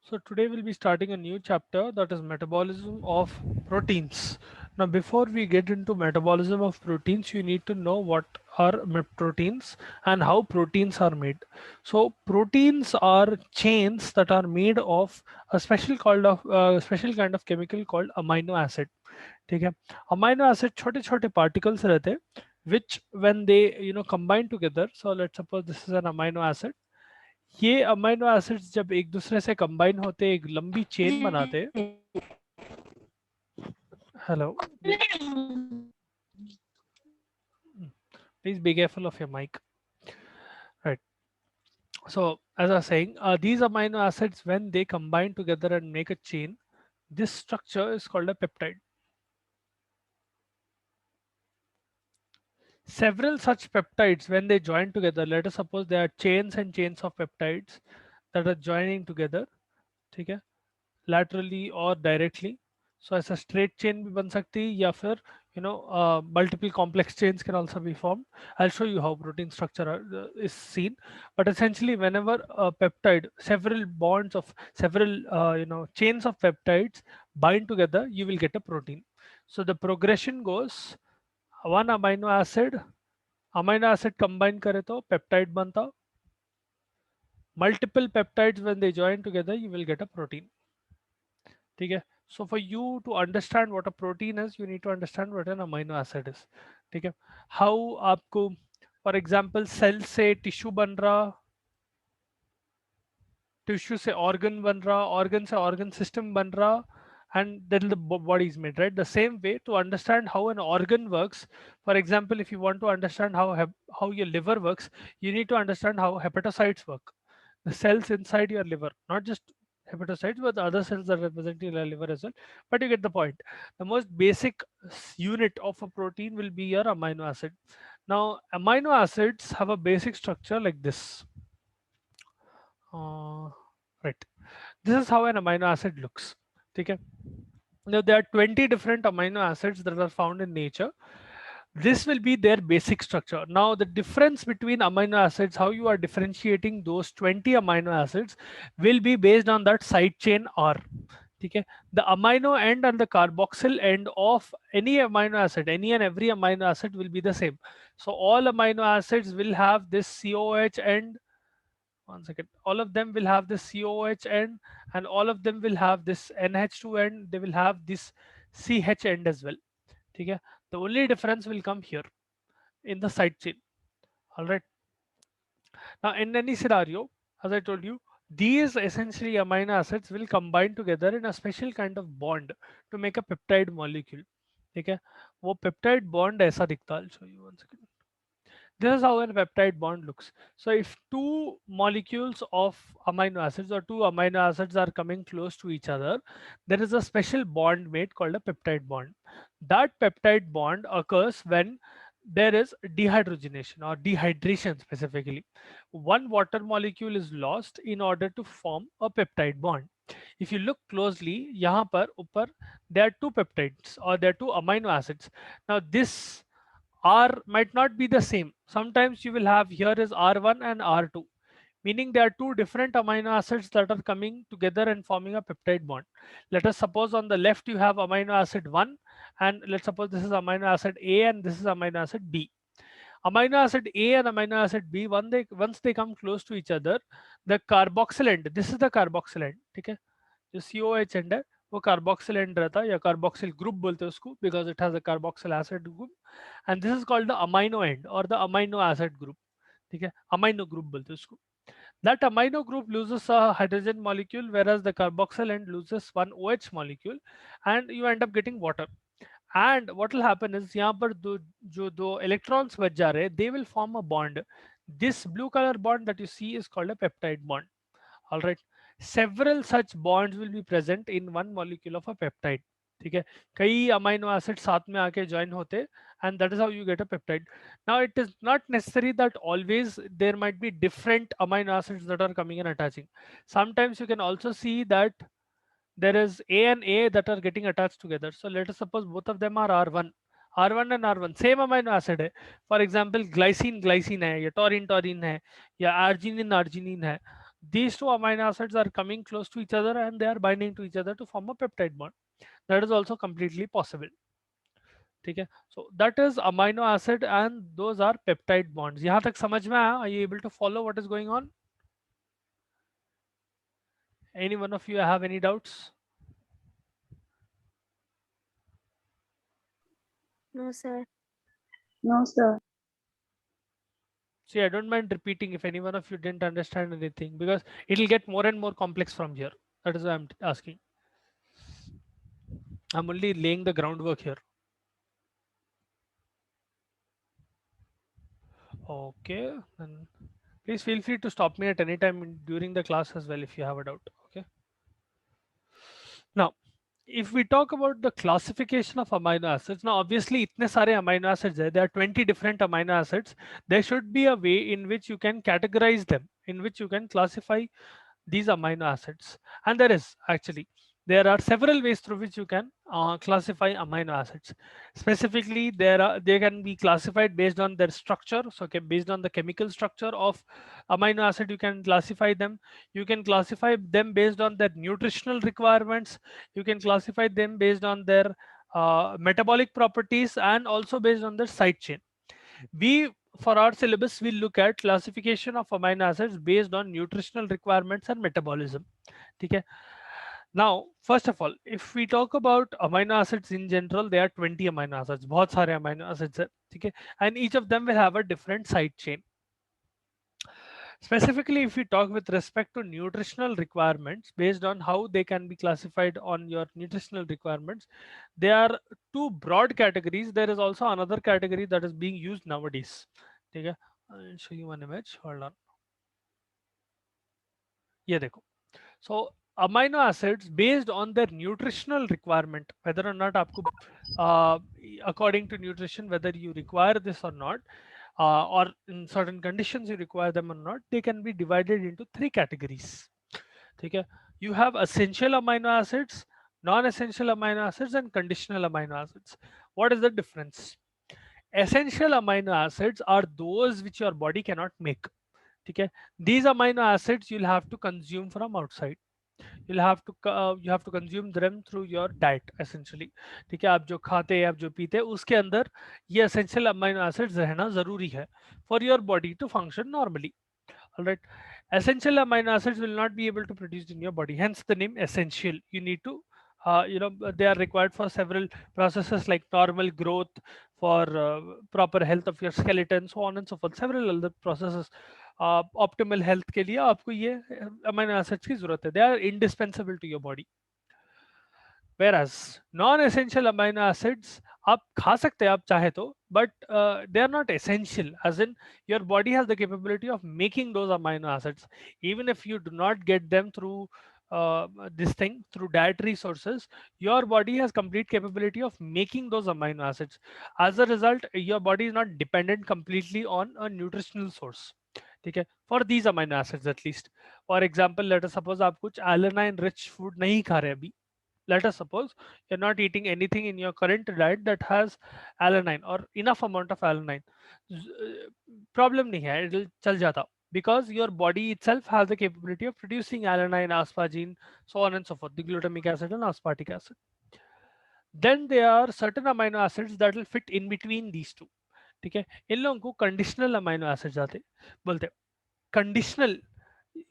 So today we'll be starting a new chapter, that is metabolism of proteins. Now before we get into metabolism of proteins, you need to know what are proteins and how proteins are made. So proteins are chains that are made of a special kind of chemical called amino acid. ठीक है, amino acid छोटे छोटे particles रहते हैं which when they combine together. So let's suppose this is an amino acid. ये amino acids जब एक दूसरे से कंबाइन होते एक लंबी चेन बनाते। Hello, please be careful of your mic. Right. So as I was saying, these amino acids, when they combine together and make a chain, this structure is called a peptide. Several such peptides, when they join together, let us suppose there are chains and chains of peptides that are joining together, ठीक है, laterally or directly. So as a straight chain भी बन सकती है या फिर multiple complex chains can also be formed. I'll show you how protein structure is seen. But essentially, whenever a peptide, several bonds of several chains of peptides bind together, you will get a protein. So the progression goes: one amino acid combine करे तो peptide बनता. Multiple peptides, when they join together, you will get a protein. ठीक है. So for you to understand what a protein is, you need to understand what an amino acid is. ठीक है. How आपको for example cell से tissue बन रहा, tissue से organ बन रहा, ऑर्गन से ऑर्गन सिस्टम बन रहा, and then the body is made, right? The same way, to understand how an organ works, for example, if you want to understand how your liver works, you need to understand how hepatocytes work, the cells inside your liver, not just hepatocytes but the other cells that represent your liver as well. But you get the point. The most basic unit of a protein will be your amino acid. Now amino acids have a basic structure like this. Right, this is how an amino acid looks. Okay. Now there are 20 different amino acids that are found in nature. This will be their basic structure. Now the difference between amino acids, how you are differentiating those 20 amino acids, will be based on that side chain R. Okay. The amino end and the carboxyl end of any amino acid, any and every amino acid will be the same. So all amino acids will have this COH end. One second. All of them will have this COH end, and all of them will have this NH2 end. They will have this CH end as well. Okay. The only difference will come here in the side chain. All right. Now, in any scenario, as I told you, these essentially amino acids will combine together in a special kind of bond to make a peptide molecule. Okay. वो peptide bond ऐसा दिखता है. I'll show you one second. This is how a peptide bond looks. So if two molecules of amino acids or two amino acids are coming close to each other, there is a special bond made called a peptide bond. That peptide bond occurs when there is dehydrogenation or dehydration specifically. One water molecule is lost in order to form a peptide bond. If you look closely, यहाँ पर ऊपर, there are two peptides or there are two amino acids. Now this R might not be the same. Sometimes you will have here is R1 and R2, meaning there are two different amino acids that are coming together and forming a peptide bond. Let us suppose on the left you have amino acid 1, and let's suppose this is amino acid A and this is amino acid B. Amino acid A and amino acid B, once they come close to each other, the carboxyl end, this is the carboxyl end, ठीक है, जो COH end है वो carboxyl end रहता है या carboxyl group बोलते हैं उसको, because it has a carboxyl acid group, and this is called the amino end or the amino acid group. ठीक है, amino group बोलते हैं उसको. That amino group loses a hydrogen molecule, whereas the carboxyl end loses one OH molecule, and you end up getting water. And what will happen is यहाँ पर जो दो electrons बच जा रहे हैं, they will form a bond. This blue color bond that you see is called a peptide bond. All right. Several such bonds will be present in one molecule of a peptide. ठीक है, कई amino acid साथ में आके join होते, and that is how you get a peptide. Now it is not necessary that always there might be different amino acids that are coming and attaching. Sometimes you can also see that there is A and A that are getting attached together. So let us suppose both of them are R1. R1 and R1 same amino acid है. For example glycine glycine है, या taurine taurine है, या arginine arginine है. These two amino acids are coming close to each other and they are binding to each other to form a peptide bond. That is also completely possible. ठीक है, so that is amino acid and those are peptide bonds. यहाँ तक समझ में आया? Are you able to follow what is going on? Any one of you have any doubts? No, sir. No, sir. See, I don't mind repeating if any one of you didn't understand anything, because it will get more and more complex from here. That is why I'm asking. I'm only laying the groundwork here. Okay, then please feel free to stop me at any time during the class as well if you have a doubt. Okay. Now, if we talk about the classification of amino acids, now obviously itne sare amino acids hai, there are 20 different amino acids. There should be a way in which you can categorize them, in which you can classify these amino acids, and there is actually, there are several ways through which you can classify amino acids. Specifically, they can be classified based on their structure. So based on the chemical structure of amino acid, you can classify them. You can classify them based on their nutritional requirements. You can classify them based on their metabolic properties, and also based on their side chain. We, for our syllabus, will look at classification of amino acids based on nutritional requirements and metabolism. Okay. Now, first of all, if we talk about amino acids in general, there are 20 amino acids. बहुत सारे amino acids है, ठीक है? And each of them will have a different side chain. Specifically, if we talk with respect to nutritional requirements, based on how they can be classified on your nutritional requirements, there are two broad categories. There is also another category that is being used nowadays. Okay, I'll show you one image. Hold on. ये देखो. So amino acids based on their nutritional requirement, whether or not आपको according to nutrition, whether you require this or not, or in certain conditions you require them or not, they can be divided into three categories. Okay, you have essential amino acids, non-essential amino acids, and conditional amino acids. What is the difference? Essential amino acids are those which your body cannot make. Okay, these amino acids you'll have to consume from outside. You have to consume them through your diet essentially. ठीक है, आप जो खाते हैं, आप जो पीते हैं, उसके अंदर ये essential amino acids रहना जरूरी है for your body to function normally. All right, essential amino acids will not be able to produce in your body, hence the name essential. You need to they are required for several processes like normal growth, for proper health of your skeleton, so on and so forth, several other processes. Optimal health के लिए आपको ये amino acids की जरूरत है. They are indispensable to your body. Whereas non-essential amino acids आप खा सकते हैं आप चाहे तो, but they are not essential, as in your body has the capability of making those amino acids. Even if you do not get them through this thing, through dietary sources, your body has complete capability of making those amino acids. As a result, your body is not dependent completely on a nutritional source. ठीक है, for these amino acids at least. For example, let us suppose आप कुछ alanine rich food नहीं खा रहे अभी. Let us suppose you're not eating anything in your current diet that has alanine or enough amount of alanine. Problem nahi hai, it'll chal jata, because your body itself has the capability of producing alanine, asparagine, so on and so forth, the glutamic acid and aspartic acid. Then there are certain amino acids that will fit in between these two. ठीक है, इन लोगों को conditional amino acid आते बोलते हैं. Conditional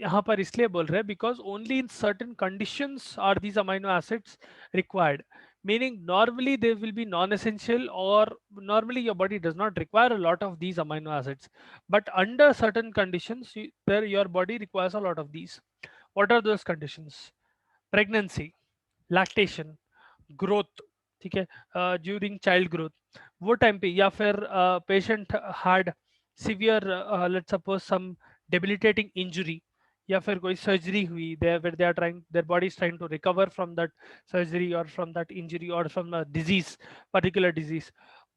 यहाँ पर इसलिए बोल रहे हैं because only in certain conditions are these amino acids required, meaning normally they will be non-essential, or normally your body does not require a lot of these amino acids, but under certain conditions your body requires a lot of these. What are those conditions? Pregnancy, lactation, growth, ठीक है, during child growth, वो time पे, या फिर patient had severe, let's suppose some debilitating injury, या फिर कोई surgery हुई, they are trying, their body is trying to recover from that surgery और फ्रॉम दैट इंजरी और फ्रॉम डिजीज, पर्टिकुलर डिजीज,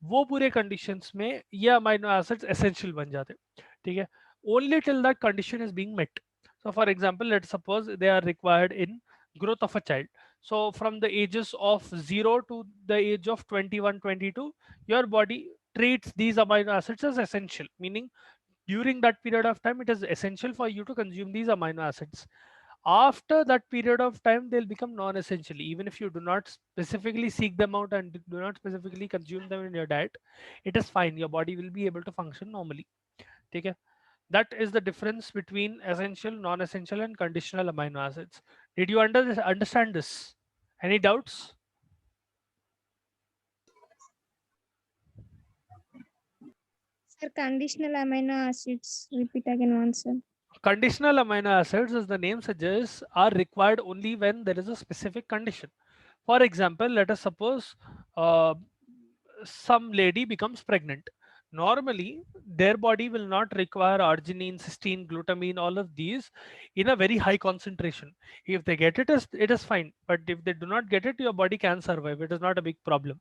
वो पूरे कंडीशंस में ये अमाइनो एसिड्स एसेंशियल बन जाते हैं. ठीक है, only till that condition is being met. So for example, let's suppose they are required in growth of a child. So from the ages of 0 to the age of 21, 22, your body treats these amino acids as essential, meaning During that period of time, it is essential for you to consume these amino acids. After that period of time, they'll become non-essential. Even if you do not specifically seek them out and do not specifically consume them in your diet, it is fine. Your body will be able to function normally. Okay? That is the difference between essential, non-essential, and conditional amino acids. Did you understand this? Any doubts? Sir, conditional amino acids. Repeat again once, sir. Conditional amino acids, as the name suggests, are required only when there is a specific condition. For example, let us suppose uh, some lady becomes pregnant. Normally, their body will not require arginine, cysteine, glutamine, all of these in a very high concentration. If they get it is fine. But if they do not get it, your body can survive. It is not a big problem.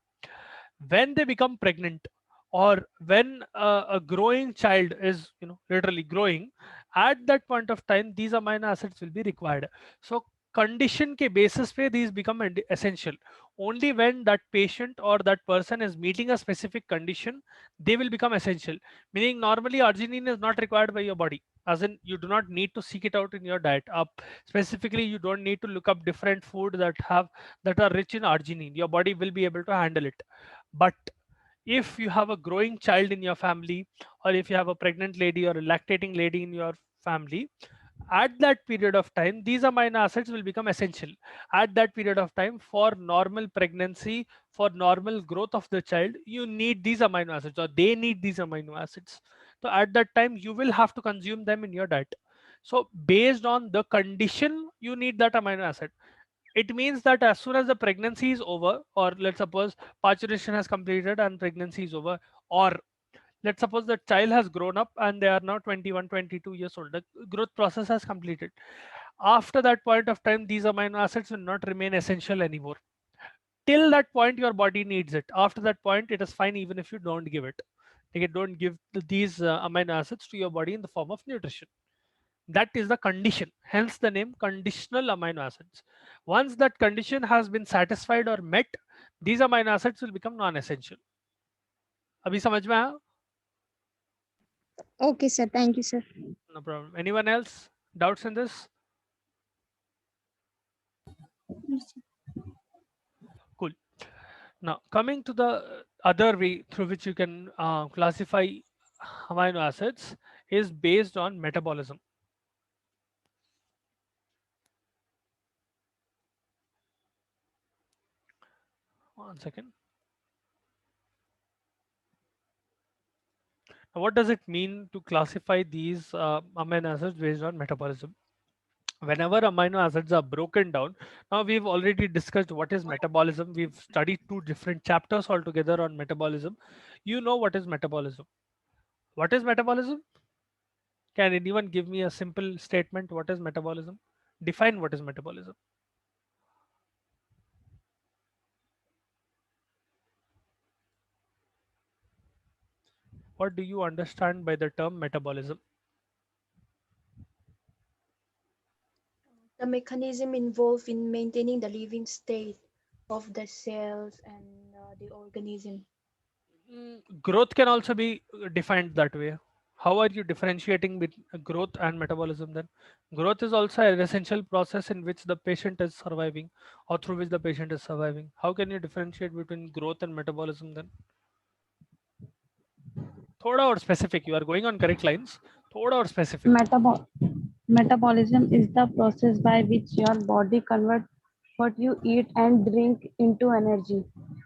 When they become pregnant, or when a growing child is, literally growing, at that point of time, these amino acids will be required. So condition ke basis pe these become essential. Only when that patient or that person is meeting a specific condition, they will become essential. Meaning, normally arginine is not required by your body, as in you do not need to seek it out in your diet. Up specifically, you don't need to look up different food that are rich in arginine. Your body will be able to handle it. But if you have a growing child in your family, or if you have a pregnant lady or a lactating lady in your family, at that period of time, these amino acids will become essential. At that period of time, for normal pregnancy, for normal growth of the child, you need these amino acids, or they need these amino acids. So at that time, you will have to consume them in your diet. So based on the condition, you need that amino acid. It means that as soon as the pregnancy is over, or let's suppose parturition has completed and pregnancy is over, or let's suppose the child has grown up and they are now 21, 22 years old, the growth process has completed. After that point of time, these amino acids will not remain essential anymore. Till that point, your body needs it. After that point, it is fine even if you don't give it. Like, don't give these amino acids to your body in the form of nutrition. That is the condition, hence the name conditional amino acids. Once that condition has been satisfied or met, these amino acids will become non-essential. अभी समझ में आया? Okay, sir. Thank you, sir. No problem. Anyone else doubts in this? Cool. Now coming to the other way through which you can classify amino acids is based on metabolism. One second. Now, what does it mean to classify these amino acids based on metabolism? Whenever amino acids are broken down, now we've already discussed what is metabolism. We've studied two different chapters altogether on metabolism. You know what is metabolism. What is metabolism? Can anyone give me a simple statement? What is metabolism? Define what is metabolism. What do you understand by the term metabolism? The mechanism involved in maintaining the living state of the cells and the organism. Growth can also be defined that way. How are you differentiating between growth and metabolism then? Growth is also an essential process in which the patient is surviving, or through which the patient is surviving. How can you differentiate between growth and metabolism then? Thoda or specific. You are going on correct lines. Thoda or specific. Metabolism is the process by which your body converts what you eat and drink into energy.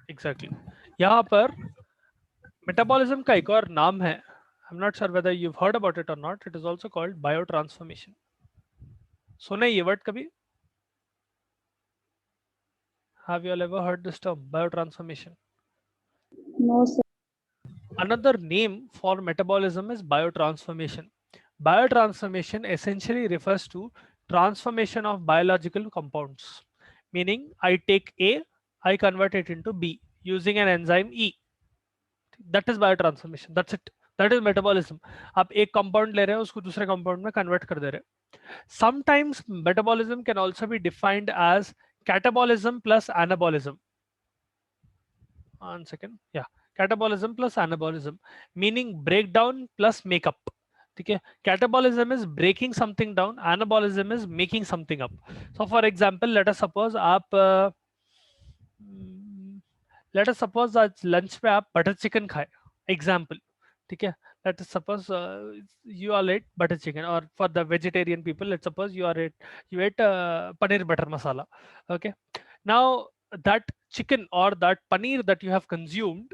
Exactly. यहाँ पर metabolism का एक और नाम है. I'm not sure whether you've heard about it or not. It is also called biotransformation. सुने ये word कभी? Have you all ever heard this term, biotransformation? No, sir. Another name for metabolism is biotransformation. Biotransformation essentially refers to transformation of biological compounds. Meaning, I take A, I convert it into B using an enzyme E. That is biotransformation. That's it. That is metabolism. आप एक compound ले रहे हो उसको दूसरे compound में convert कर दे रहे हो. Sometimes metabolism can also be defined as catabolism plus anabolism. One second. Yeah. Catabolism plus anabolism, meaning breakdown plus makeup. ठीक है. Catabolism is breaking something down, anabolism is making something up. So for example, let us suppose आप let us suppose आज lunch पे आप butter chicken खाए, example, ठीक है. Let us suppose you all ate butter chicken, or for the vegetarian people, let's suppose you ate paneer butter masala. Okay, now that chicken or that paneer that you have consumed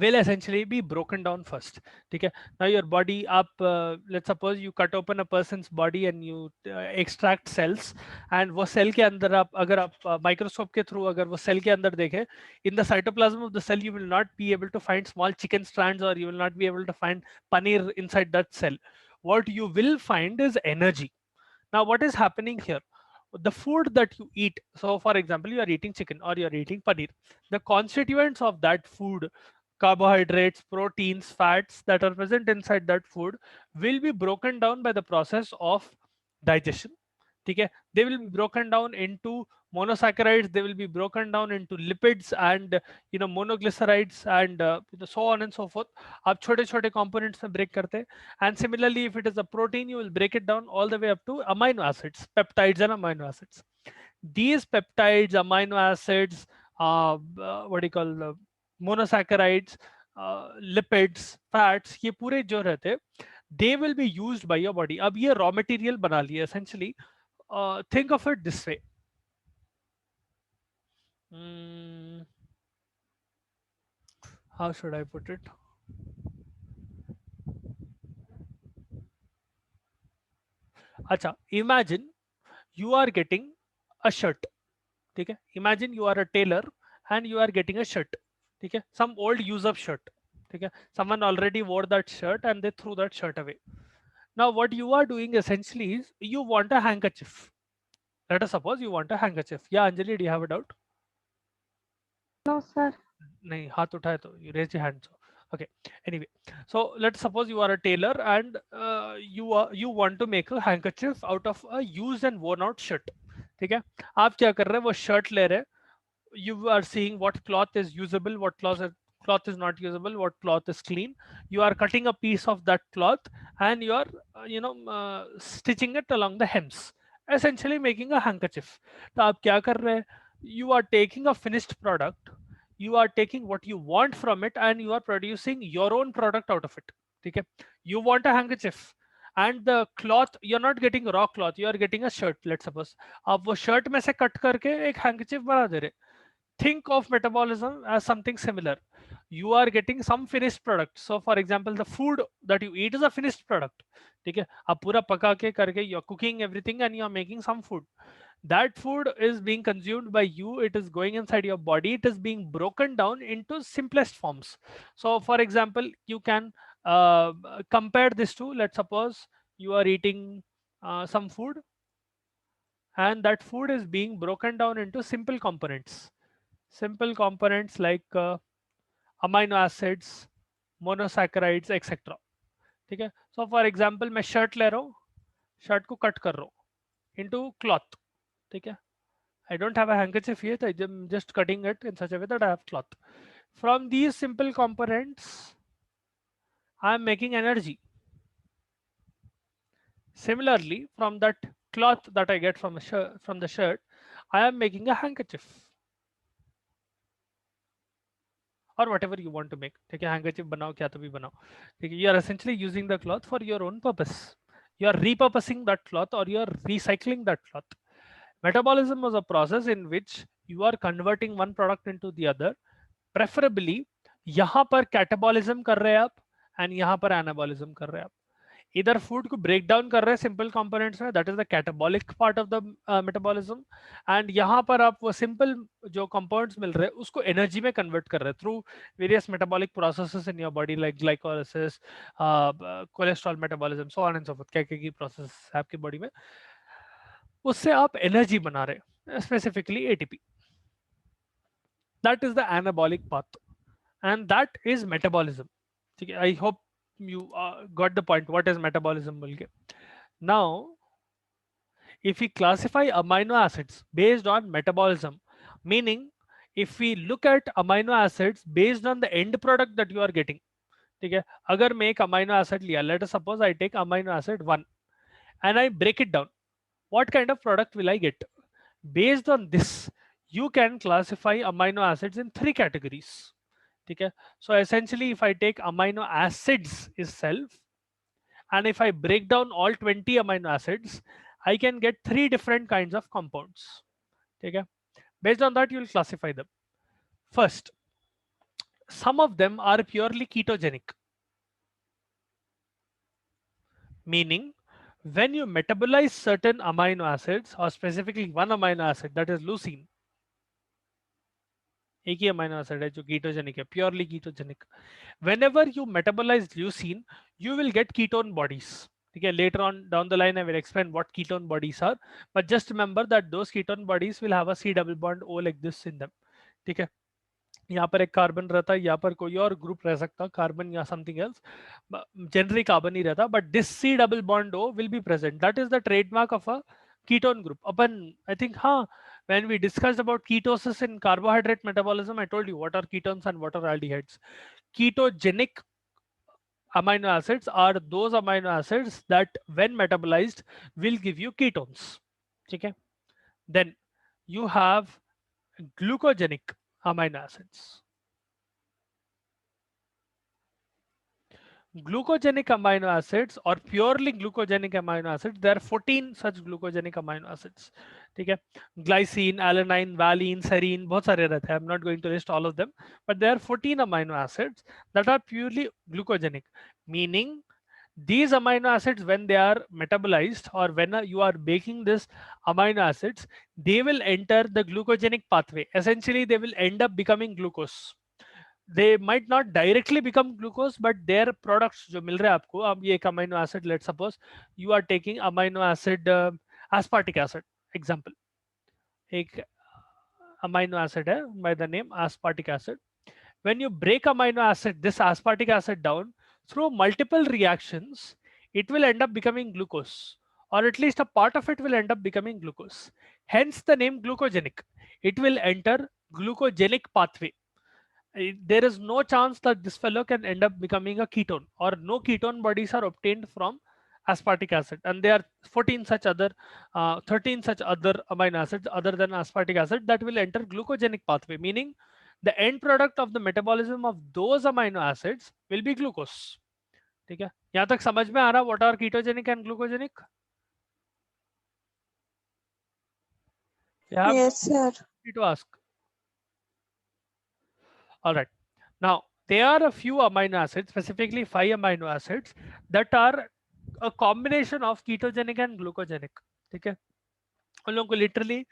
will essentially be broken down first. Okay, now your body up, let's suppose you cut open a person's body and you extract cells, and वो cell के अंदर आप अगर आप microscope के through अगर वो cell के अंदर देखें, in the cytoplasm of the cell you will not be able to find small chicken strands, or you will not be able to find paneer inside that cell. What you will find is energy. Now what is happening here? The food that you eat, so for example you are eating chicken or you are eating paneer, the constituents of that food, carbohydrates, proteins, fats that are present inside that food will be broken down by the process of digestion. Okay, they will be broken down into monosaccharides, they will be broken down into lipids and monoglycerides and so on and so forth. आप छोटे छोटे components में break करते हैं. And similarly, if it is a protein, you will break it down all the way up to amino acids, peptides and amino acids. These peptides, amino acids, what do you call monosaccharides, lipids, fats, ये पूरे जो रहते हैं, they will be used by your body. अब ये raw material बना लिया essentially. Think of it this way. How should I put it? Acha, imagine you are getting a shirt. Okay? Imagine you are a tailor and you are getting a shirt. Okay? Some old use of shirt. Okay? Someone already wore that shirt and they threw that shirt away. Now what you are doing essentially is you want a handkerchief. Let us suppose you want a handkerchief. Yeah, Anjali, do you have a doubt? No, sir. नहीं, हाथ उठाए तो you raise your hand. So okay, anyway, so let's suppose you are a tailor and you want to make a handkerchief out of a used and worn out shirt. ठीक है, आप क्या कर रहे हैं, वो shirt ले रहे हैं, you are seeing what cloth is usable, what cloth is not usable, what cloth is clean. You are cutting a piece of that cloth and you are stitching it along the hems, essentially making a handkerchief. तो आप क्या कर रहे हैं, you are taking a finished product, you are taking what you want from it and you are producing your own product out of it. Okay, you want a handkerchief and the cloth, you're not getting raw cloth, you are getting a shirt. Let's suppose आप वो shirt में से cut करके एक handkerchief बना दे रहे. Think of metabolism as something similar. You are getting some finished product. So for example, the food that you eat is a finished product. ठीक है, आप पूरा पका के करके you're cooking everything and you're making some food. That food is being consumed by you, it is going inside your body, it is being broken down into simplest forms. So for example, you can compare this to, let's suppose you are eating some food and that food is being broken down into simple components like amino acids, monosaccharides, etc. ठीक है, so for example मैं shirt ले रहा हूँ, shirt को cut कर रहा हूँ into cloth. ठीक है, I don't have a handkerchief here, I'm just cutting it in such a way that I have cloth. From these simple components, I am making energy. Similarly, from that cloth that I get from the shirt, I am making a handkerchief. Or whatever you want to make. ठीक है, handkerchief बनाओ, क्या तो भी बनाओ. ठीक है, you are essentially using the cloth for your own purpose. You are repurposing that cloth or you are recycling that cloth. Metabolism was a process in which you are converting one product into the other. Preferably, यहाँ पर catabolism कर रहे हैं आप and यहाँ पर anabolism कर रहे हैं आप. इधर फूड को ब्रेक डाउन कर रहे हैं सिंपल कंपोनेंट्स में, that is the catabolic part of the metabolism, and यहाँ पर आप वो सिंपल जो कंपाउंड्स मिल रहे हैं उसको एनर्जी में कन्वर्ट कर रहे हैं through various metabolic processes in your body like glycolysis, cholesterol metabolism, so on and so fourth. क्या क्या की प्रोसेस है आपकी बॉडी में, उससे आप एनर्जी बना रहे हैं, specifically ATP. That is the anabolic path and that is metabolism. ठीक है, I hope you got the point what is metabolism. Now if we classify amino acids based on metabolism, meaning if we look at amino acids based on the end product that you are getting, ठीक है, अगर मैं एक amino acid लिया, let us suppose I take amino acid 1 and I break it down, what kind of product will I get? Based on this, you can classify amino acids in 3 categories. ठीक है, so essentially if I take amino acids itself and if I break down all 20 amino acids, I can get 3 different kinds of compounds. ठीक है, based on that you will classify them. First, some of them are purely ketogenic, meaning when you metabolize certain amino acids, or specifically one amino acid, that is leucine, एक ही amino acid है जो ketogenic है, purely ketogenic. Whenever you metabolize leucine, you will get ketone bodies. ठीक है, later on down the line I will explain what ketone bodies are, but just remember that those ketone bodies will have a C double bond O like this in them. ठीक है, यहाँ पर एक carbon रहता है, यहाँ पर कोई और ग्रुप रह सकता, कार्बन या समथिंग एल्स, जनरली कार्बन ही रहता, but this C double bond O will be present. That is the trademark of a ketone group. अपन I think हाँ, when we discussed about ketosis in carbohydrate metabolism, I told you what are ketones and what are aldehydes. Ketogenic amino acids are those amino acids that when metabolized will give you ketones. ठीक है, then you have glucogenic amino acids. Glucogenic amino acids or purely glucogenic amino acids, there are 14 such glucogenic amino acids. ठीक है, glycine, alanine, valine, serine, बहुत सारे रहते हैं. I'm not going to list all of them, but there are 14 amino acids that are purely glucogenic, meaning these amino acids, when they are metabolized or when you are baking this amino acids, they will enter the glucogenic pathway. Essentially they will end up becoming glucose. They might not directly become glucose, but their products जो मिल रहे हैं आपको, अब ये एक amino acid, let's suppose you are taking amino acid aspartic acid example, एक amino acid है by the name aspartic acid. When you break amino acid, this aspartic acid down through multiple reactions, it will end up becoming glucose, or at least a part of it will end up becoming glucose. Hence the name glucogenic. It will enter glucogenic pathway. There is no chance that this fellow can end up becoming a ketone, or no ketone bodies are obtained from aspartic acid, and there are 14 such other 13 such other amino acids other than aspartic acid that will enter glucogenic pathway, meaning the end product of the metabolism of those amino acids will be glucose. ठीक है, यहाँ तक समझ में आ रहा what are ketogenic and glucogenic? You have Yes, sir. to ask. All right, now there are a few amino acids, specifically 5 amino acids, that are a combination of ketogenic and glucogenic. ठीक है, उन लोगों को literally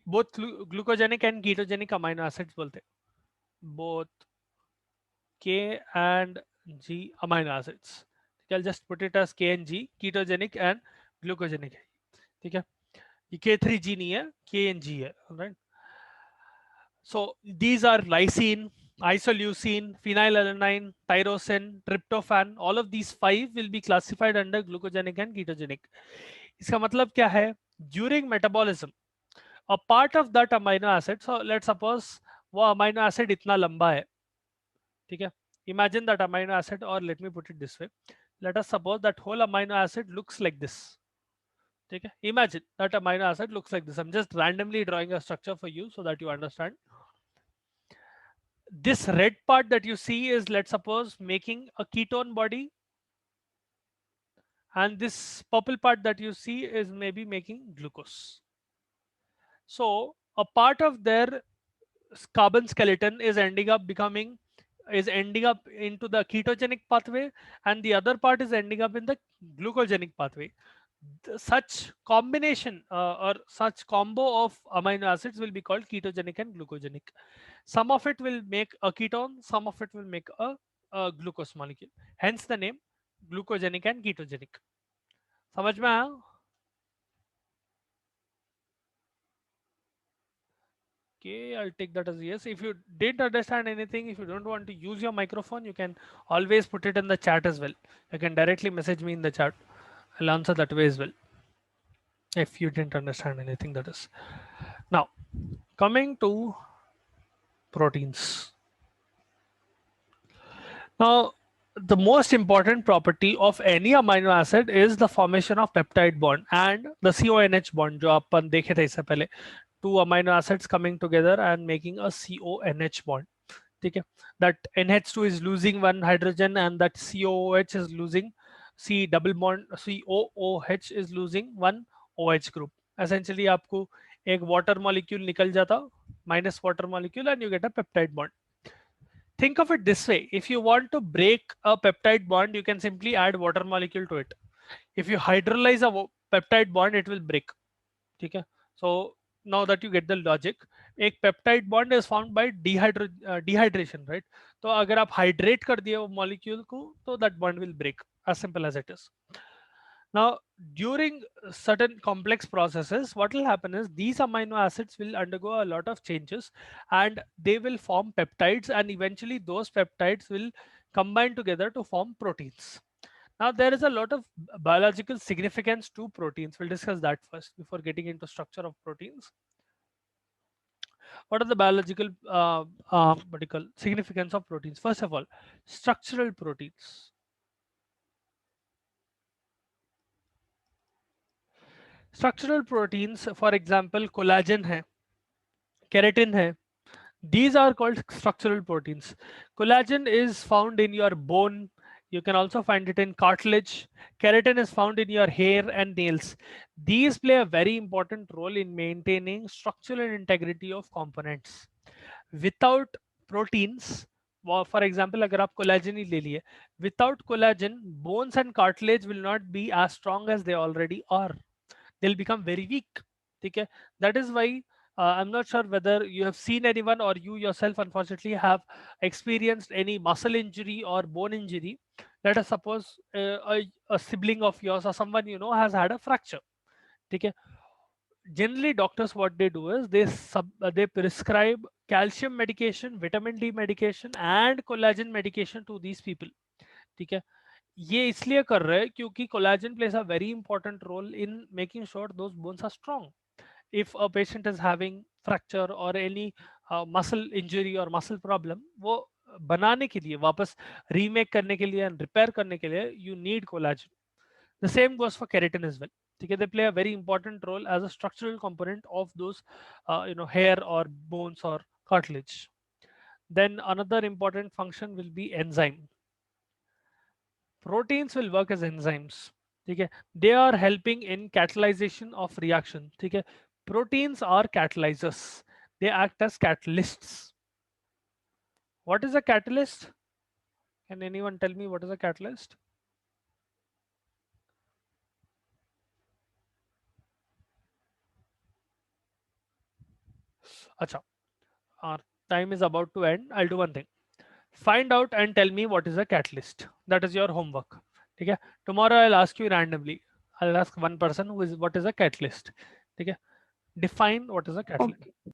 both glucogenic and ketogenic amino acids बोलते हैं, both K and G amino acids. I'll just put it as K and G, ketogenic and glucogenic. ठीक है, ये K3G नहीं है, K and G है. All right, so these are lysine, isoleucine, phenylalanine, tyrosine, tryptophan. All of these 5 will be classified under glucogenic and ketogenic. इसका मतलब क्या है? During metabolism, a part of that amino acid, so let's suppose वो amino acid इतना लंबा है, ठीक है? Imagine that amino acid, or let me put it this way. Let us suppose that whole amino acid looks like this. ठीक है? Imagine that amino acid looks like this. I'm just randomly drawing a structure for you so that you understand. This red part that you see is, let's suppose, making a ketone body, and this purple part that you see is maybe making glucose. So a part of their carbon skeleton is ending up into the ketogenic pathway, and the other part is ending up in the glucogenic pathway. Such combination or such combo of amino acids will be called ketogenic and glucogenic. Some of it will make a ketone, some of it will make a glucose molecule. Hence the name glucogenic and ketogenic. समझ में आया? Okay, I'll take that as a yes. If you didn't understand anything, if you don't want to use your microphone, you can always put it in the chat as well. You can directly message me in the chat. I'll answer that way as well. If you didn't understand anything, that is. Now, coming to proteins. Now, the most important property of any amino acid is the formation of peptide bond and the CONH bond जो अपन देखे थे इससे पहले, two amino acids coming together and making a CONH bond. ठीक है, that NH2 is losing one hydrogen and that COOH is losing C double bond, COOH is losing one OH group. Essentially आपको एक water molecule निकल जाता, minus water molecule, and you get a peptide bond. Think of it this way: if you want to break a peptide bond, you can simply add water molecule to it. If you hydrolyze a peptide bond, it will break. Okay, so now that you get the logic, एक peptide bond is formed by dehydration, right? तो अगर आप hydrate कर दिए वो molecule को, तो that bond will break. As simple as it is. Now, during certain complex processes, what will happen is these amino acids will undergo a lot of changes and they will form peptides, and eventually those peptides will combine together to form proteins. Now, there is a lot of biological significance to proteins. We'll discuss that first before getting into structure of proteins. What are the biological significance of proteins? First of all, structural proteins. Structural proteins, for example, collagen hai, keratin hai. These are called structural proteins. Collagen is found in your bone. You can also find it in cartilage. Keratin is found in your hair and nails. These play a very important role in maintaining structural integrity of components. Without proteins, for example, अगर आप collagen ही ले लिए, without collagen, bones and cartilage will not be as strong as they already are. They'll become very weak. Okay, that is why I'm not sure whether you have seen anyone or you yourself unfortunately have experienced any muscle injury or bone injury. Let us suppose a sibling of yours or someone you know has had a fracture. Okay, generally doctors what they do is they prescribe calcium medication, vitamin D medication and collagen medication to these people. ठीक है, ये इसलिए कर रहे हैं क्योंकि collagen plays a very important role in making sure those bones are strong. If a patient is having fracture or any muscle injury or muscle problem, वो बनाने के लिए, वापस रीमेक करने के लिए and repair करने के लिए you need collagen. The same goes for keratin as well. Okay, they play a very important role as a structural component of those hair or bones or cartilage. Then another important function will be enzyme. Proteins will work as enzymes. Okay, they are helping in catalyzation of reaction. Okay, proteins are catalyzers. They act as catalysts. What is a catalyst? Can anyone tell me what is a catalyst? Acha, our time is about to end. I'll do one thing. Find out and tell me what is a catalyst. That is your homework. Okay, tomorrow I'll ask you randomly. I'll ask one person what is a catalyst. Okay, define what is a catalyst. Okay.